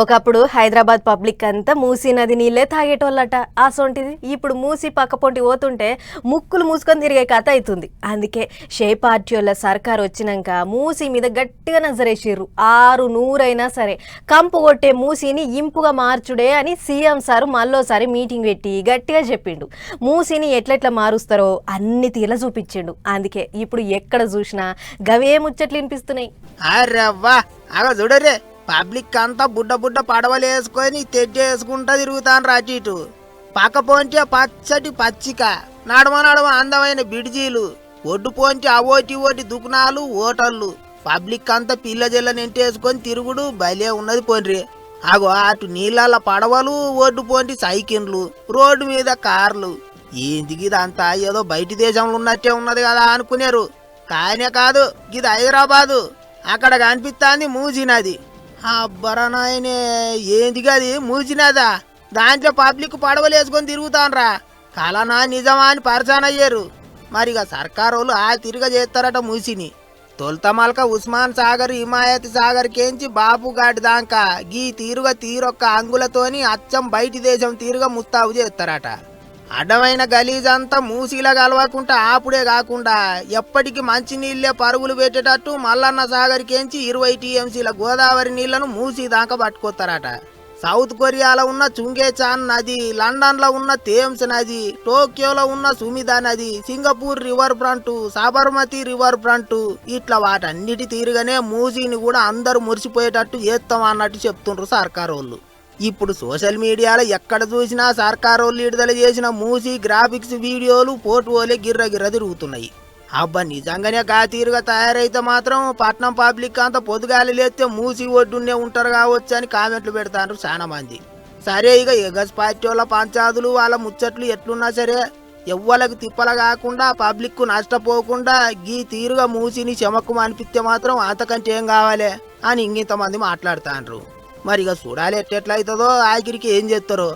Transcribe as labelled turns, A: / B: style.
A: ఒకప్పుడు హైదరాబాద్ పబ్లిక్ అంతా మూసీ నది నీళ్ళే తాగేటోళ్ళట. అసొంటిది ఇప్పుడు మూసీ పక్కపొంటి పోతుంటే ముక్కులు మూసుకొని తిరిగే కథ అవుతుంది. అందుకే షే పార్టీల సర్కార్ వచ్చినాక మూసీ మీద గట్టిగా నజరేసిర్రు. 600 సరే కంపు కొట్టే మూసీని ఇంపుగా మార్చుడే అని సీఎం సారు మళ్ళోసారి మీటింగ్ పెట్టి గట్టిగా చెప్పిండు. మూసీని ఎట్లెట్లా మారుస్తారో అన్ని తీర్ల చూపించిండు. అందుకే ఇప్పుడు ఎక్కడ చూసినా గవే ముచ్చట్లు వినిపిస్తున్నాయి.
B: చూడరే, పబ్లిక్ అంతా బుడ్డ బుడ్డ పడవలు వేసుకొని తెడ్డేసుకుంటా తిరుగుతాను అటు ఇటు. పక్క పోంటే పచ్చటి పచ్చిక, నడమ నడమ అందమైన బిడిజీలు, ఒడ్డు పోంటే అవోటి ఓటి దుకాణాలు హోటళ్ళు. పబ్లిక్ అంతా పిల్ల జల్లని ఎంటేసుకొని తిరుగుడు భలే ఉన్నది పోన్రి. అటు నీళ్ళ పడవలు, ఒడ్డు పోంటి సైకిళ్ళు, రోడ్డు మీద కార్లు. ఏంది ఇదంతా ఏదో బయటి దేశంలో ఉన్నట్టే ఉన్నది కదా అనుకునేరు. కానే కాదు, ఇది హైదరాబాదు. అక్కడ కనిపిస్తాంది మూసీ నది. అబ్బరా నాయనే, ఏంది గది మూసినదా? దాంట్లో పబ్లిక్ పడవలు వేసుకొని తిరుగుతాన్రా. కలనా నిజమా అని పరిశాన్ అయ్యారు. మరిగా సర్కారోళ్ళు ఆ తిరగ చేస్తారట మూసిని. తొలతమల్క ఉస్మాన్ సాగర్, హిమాయత్ సాగర్ కేంచి బాపుఘాట్ దాకా గీ తీరొక్క అంగులతోని అచ్చం బయటి దేశం తీరుగా ముస్తాబు చేస్తారట. అడ్డమైన గలీజంతా మూసీలా కలవకుండా ఆపుడే కాకుండా ఎప్పటికీ మంచి నీళ్లే పరుగులు పెట్టేటట్టు మల్లన్న సాగర్ కేంచి 20 టీఎంసీల గోదావరి నీళ్లను మూసీ దాకా పట్టుకొస్తారట. సౌత్ కొరియాలో ఉన్న చుంగేచాన్ నది, లండన్ లో ఉన్న థేమ్స్ నది, టోక్యోలో ఉన్న సుమిదా నది, Singapore river front, Sabarmati river front, ఇట్లా వాటన్నిటి తీరుగానే మూసీని కూడా అందరూ మురిసిపోయేటట్టు చేస్తాం అన్నట్టు చెప్తుండ్రు సర్కారోళ్ళు. ఇప్పుడు సోషల్ మీడియాలో ఎక్కడ చూసినా సర్కారోళ్ళు విడుదల చేసిన మూసీ గ్రాఫిక్స్ వీడియోలు ఫోటోలే గిర్ర తిరుగుతున్నాయి. అబ్బా, నిజంగానే గా తీరుగా తయారైతే మాత్రం పట్నం పబ్లిక్ అంతా పొద్దుగాలి లేస్తే మూసీ ఒడ్డునే ఉంటారు కావచ్చు అని కామెంట్లు పెడతారు చాలా మంది. సరే, ఇక ఎగస్ పార్టీ వాళ్ళ పంచాదులు వాళ్ళ ముచ్చట్లు ఎట్లున్నా సరే ఎవ్వలకు తిప్పల కాకుండా పబ్లిక్ నష్టపోకుండా గీ తీరుగా మూసీని చెమక్కు అనిపిస్తే మాత్రం అంతకంటే ఏం కావాలి అని ఇంకింతమంది మాట్లాడుతాండ్రు. మరి ఇక చూడాలి ఎట్లయితుందో, ఆఖరికి ఏం చేస్తారో.